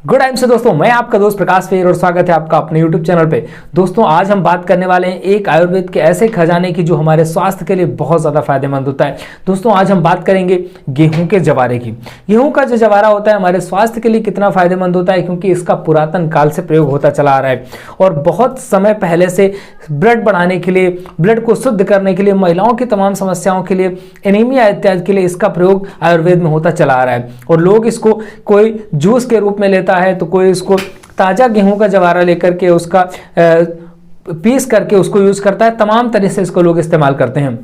Good time से दोस्तों, मैं आपका दोस्त प्रकाश फेर और स्वागत है आपका अपने YouTube चैनल पे। दोस्तों आज हम बात करने वाले हैं एक आयुर्वेद के ऐसे खजाने की जो हमारे स्वास्थ्य के लिए बहुत ज़्यादा फायदेमंद होता है। दोस्तों आज हम बात करेंगे गेहूं के जवारे की। गेहूं का जो जवारा होता है हमारे स्वास्थ्य के लिए कितना फायदेमंद होता है, क्योंकि इसका पुरातन काल से प्रयोग होता चला आ रहा है और बहुत समय पहले से ब्लड बढ़ाने के लिए, ब्लड को शुद्ध करने के लिए, महिलाओं की तमाम समस्याओं के लिए, एनीमिया इत्यादि के लिए इसका प्रयोग आयुर्वेद में होता चला आ रहा है। और लोग इसको कोई जूस के रूप में लेता है तो कोई इसको ताजा गेहूं का जवारा लेकर के उसका पीस करके उसको यूज करता है। तमाम तरह से इसको लोग इस्तेमाल करते हैं,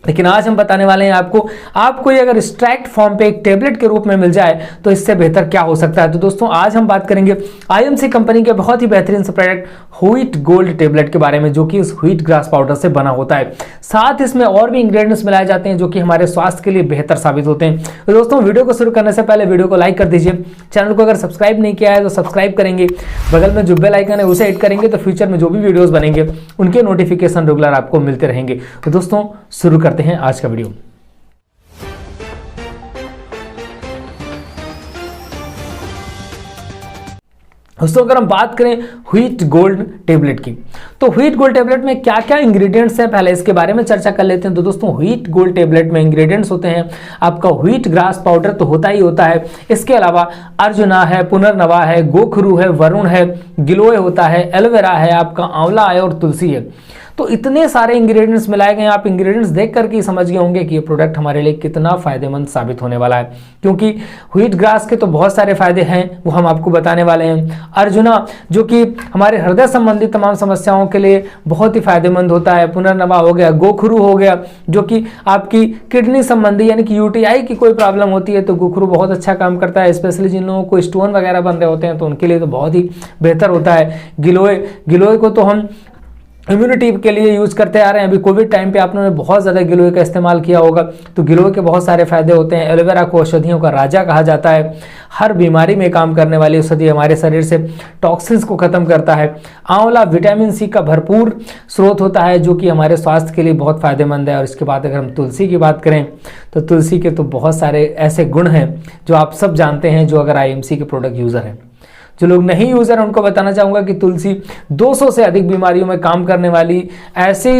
लेकिन आज हम बताने वाले हैं आपको ये अगर एक्सट्रैक्ट फॉर्म पे एक टेबलेट के रूप में मिल जाए तो इससे बेहतर क्या हो सकता है। तो दोस्तों आज हम बात करेंगे आईएमसी कंपनी के बहुत ही बेहतरीन से प्रोडक्ट व्हीट गोल्ड टेबलेट के बारे में, जो कि इस व्हीट ग्रास पाउडर से बना होता है। साथ इसमें और भी इंग्रेडिएंट्स मिलाए जाते हैं जो कि हमारे स्वास्थ्य के लिए बेहतर साबित होते हैं। तो दोस्तों वीडियो को शुरू करने से पहले वीडियो को लाइक कर दीजिए, चैनल को अगर सब्सक्राइब नहीं किया है तो सब्सक्राइब करेंगे, बगल में जो बेल आइकन है उसे हिट करेंगे तो फ्यूचर में जो भी वीडियोस बनेंगे उनके नोटिफिकेशन रेगुलर आपको मिलते रहेंगे। तो दोस्तों शुरू करते हैं आज का वीडियो। दोस्तों अगर हम बात करें व्हीट गोल्ड टेबलेट की, तो व्हीट गोल्ड टेबलेट में क्या क्या इंग्रेडिएंट्स हैं पहले इसके बारे में चर्चा कर लेते हैं। तो दोस्तों व्हीट गोल्ड टेबलेट में इंग्रेडिएंट्स होते हैं आपका व्हीट ग्रास पाउडर तो होता ही होता है, इसके अलावा अर्जुना है, पुनर्नवा है, गोखरू है, वरुण है, गिलोय होता है, एलोवेरा है, आपका आंवला है और तुलसी है। तो इतने सारे इंग्रेडिएंट्स मिलाए गए हैं, आप इंग्रेडिएंट्स देख करके ही समझ गए होंगे कि ये प्रोडक्ट हमारे लिए कितना फायदेमंद साबित होने वाला है, क्योंकि व्हीट ग्रास के तो बहुत सारे फायदे हैं वो हम आपको बताने वाले हैं। अर्जुना जो कि हमारे हृदय संबंधी तमाम समस्याओं के लिए बहुत ही फायदेमंद होता है, पुनर्नवा हो गया, गोखरू हो गया जो कि आपकी किडनी संबंधी यानी कि यूटीआई की कोई प्रॉब्लम होती है तो गोखरू बहुत अच्छा काम करता है, स्पेशली जिन लोगों को स्टोन वगैरह बन रहे होते हैं तो उनके लिए तो बहुत ही बेहतर होता है। गिलोय को तो हम इम्यूनिटी के लिए यूज करते आ रहे हैं। अभी कोविड टाइम पे आपने बहुत ज़्यादा गिलोय का इस्तेमाल किया होगा, तो गिलोय के बहुत सारे फायदे होते हैं। एलोवेरा को औषधियों का राजा कहा जाता है, हर बीमारी में काम करने वाली औषधि, हमारे शरीर से टॉक्सिन्स को खत्म करता है। आंवला विटामिन सी का भरपूर स्रोत होता है जो कि हमारे स्वास्थ्य के लिए बहुत फायदेमंद है। और इसके बाद अगर हम तुलसी की बात करें तो तुलसी के तो बहुत सारे ऐसे गुण हैं जो आप सब जानते हैं जो अगर आईएमसी के प्रोडक्ट यूज़र हैं। जो लोग नहीं यूज़र हैं उनको बताना चाहूँगा कि तुलसी 200 से अधिक बीमारियों में काम करने वाली ऐसी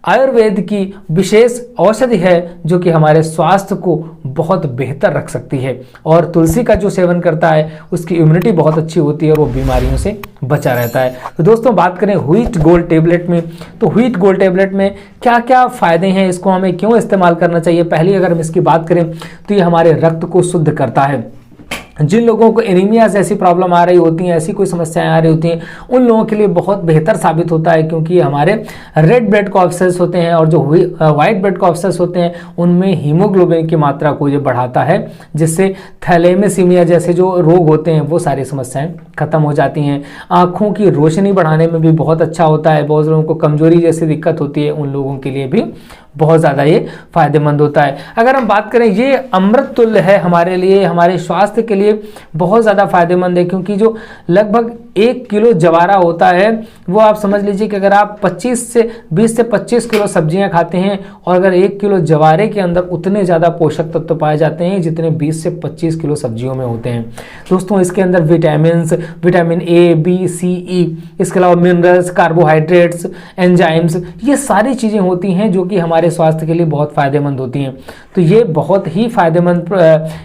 आयुर्वेद की विशेष औषधि है जो कि हमारे स्वास्थ्य को बहुत बेहतर रख सकती है। और तुलसी का जो सेवन करता है उसकी इम्यूनिटी बहुत अच्छी होती है और वो बीमारियों से बचा रहता है। तो दोस्तों बात करें व्हीट गोल्ड टेबलेट में, तो व्हीट गोल्ड टेबलेट में क्या क्या फ़ायदे हैं, इसको हमें क्यों इस्तेमाल करना चाहिए। पहले अगर हम इसकी बात करें तो ये हमारे रक्त को शुद्ध करता है। जिन लोगों को एनीमिया जैसी प्रॉब्लम आ रही होती हैं, ऐसी कोई समस्याएं आ रही होती हैं, उन लोगों के लिए बहुत बेहतर साबित होता है, क्योंकि हमारे रेड ब्लड कॉर्पसेल्स होते हैं और जो वाइट ब्लड कॉर्पसेल्स होते हैं उनमें हीमोग्लोबिन की मात्रा को ये बढ़ाता है, जिससे थैलेसीमिया जैसे जो रोग होते हैं वो सारी समस्याएं खत्म हो जाती हैं। आँखों की रोशनी बढ़ाने में भी बहुत अच्छा होता है। बहुत लोगों को कमजोरी जैसी दिक्कत होती है, उन लोगों के लिए भी बहुत ज़्यादा ये फायदेमंद होता है। अगर हम बात करें ये अमृत तुल्य है हमारे लिए, हमारे स्वास्थ्य के लिए बहुत ज़्यादा फायदेमंद है, क्योंकि जो लगभग 1 किलो जवारा होता है वो आप समझ लीजिए कि अगर आप 20 से 25 किलो सब्जियां खाते हैं और अगर 1 किलो जवारे के अंदर उतने ज़्यादा पोषक तत्व पाए जाते हैं जितने 20 से 25 किलो सब्जियों में होते हैं। दोस्तों इसके अंदर विटामिन ए, बी, सी, ई, इसके अलावा मिनरल्स, कार्बोहाइड्रेट्स, एंजाइम्स, ये सारी चीज़ें होती हैं जो कि हमारे स्वास्थ्य के लिए बहुत फायदेमंद होती हैं। तो ये बहुत ही फायदेमंद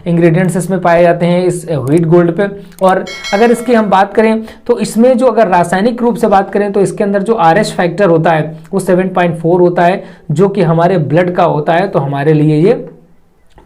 इंग्रेडिएंट्स इसमें पाए जाते हैं इस व्हीट गोल्ड पे। और अगर इसकी हम बात करें तो इसमें जो अगर रासायनिक रूप से बात करें तो इसके अंदर जो आरएच फैक्टर होता है वो 7.4 होता है, जो कि हमारे ब्लड का होता है। तो हमारे लिए ये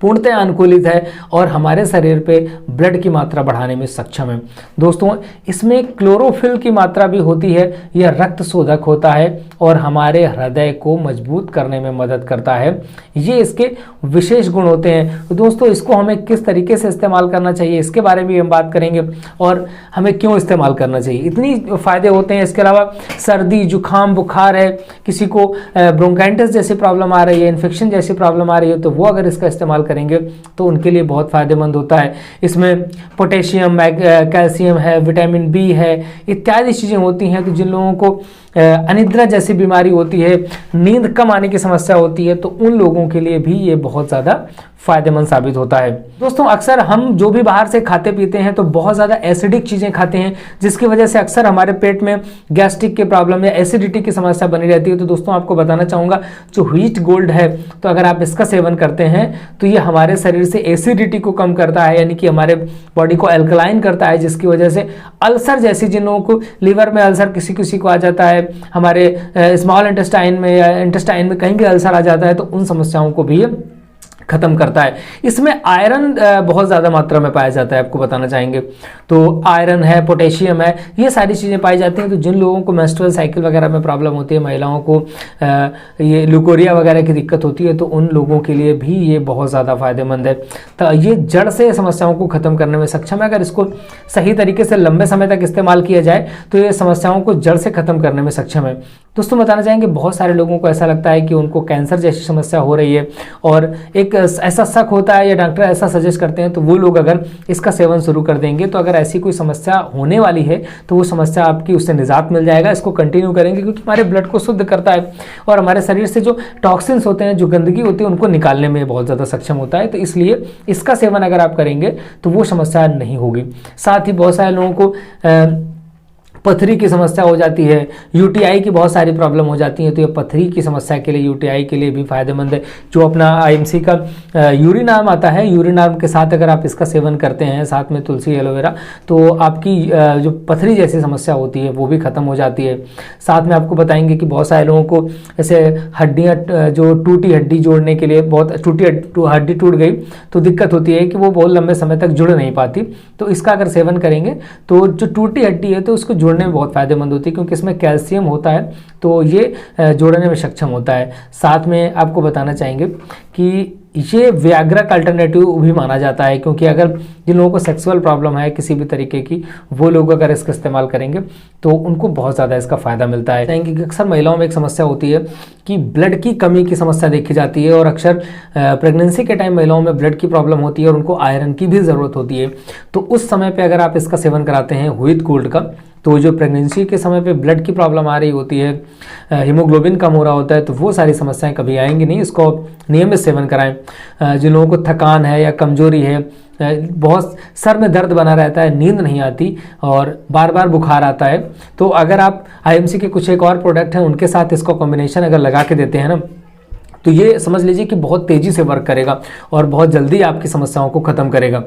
पूर्णतः अनुकूलित है और हमारे शरीर पे ब्लड की मात्रा बढ़ाने में सक्षम है। दोस्तों इसमें क्लोरोफिल की मात्रा भी होती है, यह रक्त शोधक होता है और हमारे हृदय को मजबूत करने में मदद करता है। ये इसके विशेष गुण होते हैं। तो दोस्तों इसको हमें किस तरीके से इस्तेमाल करना चाहिए इसके बारे में भी हम बात करेंगे और हमें क्यों इस्तेमाल करना चाहिए। इतनी फ़ायदे होते हैं। इसके अलावा सर्दी, जुकाम, बुखार है, किसी को ब्रोंकाइटिस जैसी प्रॉब्लम आ रही है, इन्फेक्शन जैसी प्रॉब्लम आ रही है, तो वो अगर इसका इस्तेमाल करेंगे तो उनके लिए बहुत फायदेमंद होता है। इसमें पोटेशियम, कैल्शियम है, विटामिन बी है, इत्यादि चीज़ें होती हैं। तो जिन लोगों को अनिद्रा जैसी बीमारी होती है, नींद कम आने की समस्या होती है, तो उन लोगों के लिए भी ये बहुत ज़्यादा फायदेमंद साबित होता है। दोस्तों अक्सर हम जो भी बाहर से खाते पीते हैं तो बहुत ज़्यादा एसिडिक चीज़ें खाते हैं, जिसकी वजह से अक्सर हमारे पेट में गैस्ट्रिक के प्रॉब्लम या एसिडिटी की समस्या बनी रहती है। तो दोस्तों आपको बताना चाहूँगा जो व्हीट गोल्ड है, तो अगर आप इसका सेवन करते हैं तो ये हमारे शरीर से एसिडिटी को कम करता है, यानी कि हमारे बॉडी को एल्कलाइन करता है, जिसकी वजह से अल्सर जैसी, जिन लोगों को लीवर में अल्सर किसी किसी को आ जाता है, हमारे स्मॉल इंटेस्टाइन में या इंटेस्टाइन में कहीं भी अल्सर आ जाता है, तो उन समस्याओं को भी खत्म करता है। इसमें आयरन बहुत ज़्यादा मात्रा में पाया जाता है, आपको बताना चाहेंगे। तो आयरन है, पोटेशियम है, ये सारी चीज़ें पाई जाती हैं। तो जिन लोगों को मेंस्ट्रुअल साइकिल वगैरह में प्रॉब्लम होती है, महिलाओं को ये ल्यूकोरिया वगैरह की दिक्कत होती है, तो उन लोगों के लिए भी ये बहुत ज़्यादा फायदेमंद है। तो ये जड़ से समस्याओं को ख़त्म करने में सक्षम है। अगर इसको सही तरीके से लंबे समय तक इस्तेमाल किया जाए तो ये समस्याओं को जड़ से ख़त्म करने में सक्षम है। दोस्तों बताना चाहेंगे बहुत सारे लोगों को ऐसा लगता है कि उनको कैंसर जैसी समस्या हो रही है और एक ऐसा शक होता है या डॉक्टर ऐसा सजेस्ट करते हैं, तो वो लोग अगर इसका सेवन शुरू कर देंगे तो अगर ऐसी कोई समस्या होने वाली है तो वो समस्या आपकी, उससे निजात मिल जाएगा। इसको कंटिन्यू करेंगे क्योंकि हमारे ब्लड को शुद्ध करता है और हमारे शरीर से जो टॉक्सिन्स होते हैं, जो गंदगी होती है, उनको निकालने में बहुत ज़्यादा सक्षम होता है। तो इसलिए इसका सेवन अगर आप करेंगे तो वो समस्या नहीं होगी। साथ ही बहुत सारे लोगों को पथरी की समस्या हो जाती है, यूटीआई की बहुत सारी प्रॉब्लम हो जाती है, तो ये पथरी की समस्या के लिए, यूटीआई के लिए भी फायदेमंद है। जो अपना आईएमसी का यूरिनार्म आता है, यूरिनार्म के साथ अगर आप इसका सेवन करते हैं, साथ में तुलसी एलोवेरा, तो आपकी जो पथरी जैसी समस्या होती है वो भी खत्म हो जाती है। साथ में आपको बताएंगे कि बहुत सारे लोगों को ऐसे हड्डियाँ, जो टूटी हड्डी जोड़ने के लिए, बहुत टूटी हड्डी टूट गई तो दिक्कत होती है कि वो बहुत लंबे समय तक जुड़ नहीं पाती, तो इसका अगर सेवन करेंगे तो जो टूटी हड्डी है तो उसको जोड़ने में बहुत फायदेमंद होती है, क्योंकि इसमें कैल्शियम होता है, तो ये जोड़ने में सक्षम होता है। साथ में आपको बताना चाहेंगे कि ये व्याग्रा का अल्टरनेटिव भी माना जाता है, क्योंकि अगर जिन लोगों को सेक्सुअल प्रॉब्लम है किसी भी तरीके की, वो लोग अगर इसका इस्तेमाल करेंगे तो उनको बहुत ज़्यादा इसका फ़ायदा मिलता है। क्योंकि अक्सर महिलाओं में एक समस्या होती है कि ब्लड की कमी की समस्या देखी जाती है और अक्सर प्रेगनेंसी के टाइम महिलाओं में ब्लड की प्रॉब्लम होती है और उनको आयरन की भी ज़रूरत होती है। तो उस समय पर अगर आप इसका सेवन कराते हैं व्हीट गोल्ड का, तो जो प्रेगनेंसी के समय पे ब्लड की प्रॉब्लम आ रही होती है, हीमोग्लोबिन कम हो रहा होता है, तो वो सारी समस्याएं कभी आएंगी नहीं। इसको नियमित सेवन कराएं। जिन लोगों को थकान है या कमजोरी है, बहुत सर में दर्द बना रहता है, नींद नहीं आती और बार बार बुखार आता है, तो अगर आप आईएमसी के कुछ एक और प्रोडक्ट हैं उनके साथ इसका कॉम्बिनेशन अगर लगा के देते हैं ना, तो ये समझ लीजिए कि बहुत तेज़ी से वर्क करेगा और बहुत जल्दी आपकी समस्याओं को ख़त्म करेगा।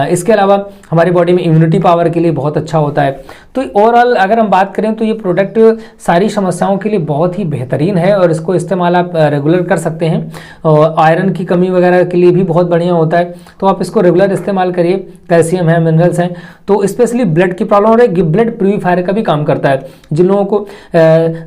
इसके अलावा हमारी बॉडी में इम्यूनिटी पावर के लिए बहुत अच्छा होता है। तो ओवरऑल अगर हम बात करें तो ये प्रोडक्ट सारी समस्याओं के लिए बहुत ही बेहतरीन है और इसको इस्तेमाल आप रेगुलर कर सकते हैं। और आयरन की कमी वगैरह के लिए भी बहुत बढ़िया होता है, तो आप इसको रेगुलर इस्तेमाल करिए। कैल्शियम है, मिनरल्स हैं, तो स्पेशली ब्लड की प्रॉब्लम और एक ब्लड प्यूरीफायर का भी काम करता है। जिन लोगों को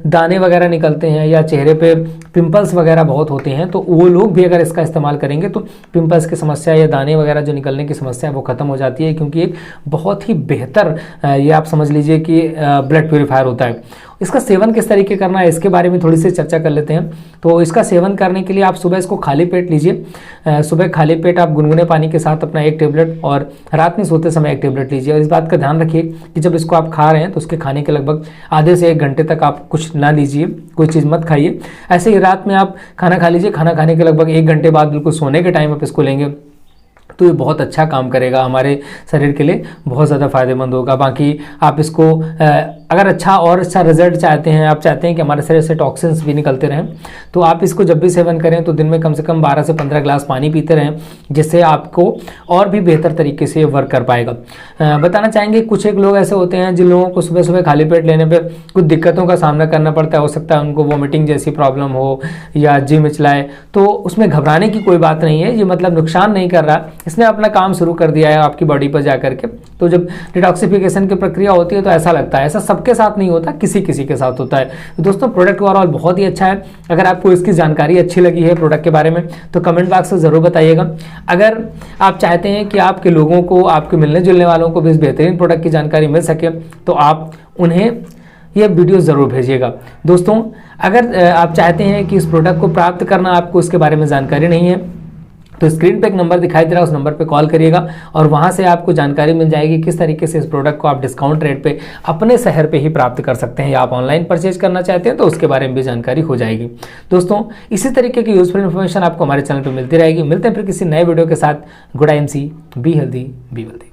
दाने वगैरह निकलते हैं या चेहरे पे पिंपल्स वगैरह बहुत होते हैं, तो वो लोग भी अगर इसका इस्तेमाल करेंगे तो पिंपल्स की समस्या या दाने वगैरह जो निकलने की समस्या है वो खत्म हो जाती है, क्योंकि एक बहुत ही बेहतर ये आप समझ लीजिए कि ब्लड प्यूरीफायर होता है। इसका सेवन किस तरीके करना है इसके बारे में थोड़ी सी चर्चा कर लेते हैं। तो इसका सेवन करने के लिए आप सुबह इसको खाली पेट लीजिए। सुबह खाली पेट आप गुनगुने पानी के साथ अपना 1 टेबलेट और रात में सोते समय 1 टेबलेट लीजिए। और इस बात का ध्यान रखिए कि जब इसको आप खा रहे हैं तो उसके खाने के लगभग आधे से 1 घंटे तक आप कुछ ना लीजिए, कोई चीज़ मत खाइए। ऐसे ही रात में आप खाना खा लीजिए, खाना खाने के लगभग 1 घंटे बाद बिल्कुल सोने के टाइम आप इसको लेंगे तो ये बहुत अच्छा काम करेगा, हमारे शरीर के लिए बहुत ज़्यादा फायदेमंद होगा। बाकी आप इसको अगर अच्छा रिजल्ट चाहते हैं, आप चाहते हैं कि हमारे शरीर से टॉक्सिन्स भी निकलते रहें, तो आप इसको जब भी सेवन करें तो दिन में कम से कम 12 से 15 ग्लास पानी पीते रहें, जिससे आपको और भी बेहतर तरीके से वर्क कर पाएगा। बताना चाहेंगे कुछ एक लोग ऐसे होते हैं जिन लोगों को सुबह सुबह खाली पेट लेने पर कुछ दिक्कतों का सामना करना पड़ता है। हो सकता है उनको वोमिटिंग जैसी प्रॉब्लम हो या जी मिचलाए, तो उसमें घबराने की कोई बात नहीं है। ये मतलब नुकसान नहीं कर रहा, इसने अपना काम शुरू कर दिया है आपकी बॉडी पर जा करके। तो जब डिटॉक्सिफिकेशन की प्रक्रिया होती है तो ऐसा लगता है, ऐसा सबके साथ नहीं होता, किसी किसी के साथ होता है। तो दोस्तों प्रोडक्ट ओवरऑल बहुत ही अच्छा है। अगर आपको इसकी जानकारी अच्छी लगी है प्रोडक्ट के बारे में तो कमेंट बॉक्स में ज़रूर बताइएगा। अगर आप चाहते हैं कि आपके लोगों को, आपके मिलने जुलने वालों को भी इस बेहतरीन प्रोडक्ट की जानकारी मिल सके तो आप उन्हें ये वीडियो ज़रूर भेजिएगा। दोस्तों अगर आप चाहते हैं कि इस प्रोडक्ट को प्राप्त करना, आपको इसके बारे में जानकारी नहीं है, तो स्क्रीन पे एक नंबर दिखाई दे रहा है, उस नंबर पे कॉल करिएगा और वहां से आपको जानकारी मिल जाएगी किस तरीके से इस प्रोडक्ट को आप डिस्काउंट रेट पे अपने शहर पे ही प्राप्त कर सकते हैं, या आप ऑनलाइन परचेज करना चाहते हैं तो उसके बारे में भी जानकारी हो जाएगी। दोस्तों इसी तरीके की यूजफुल इन्फॉर्मेशन आपको हमारे चैनल पर मिलती रहेगी। मिलते हैं फिर किसी नए वीडियो के साथ। Good IMC, be healthy, be wealthy.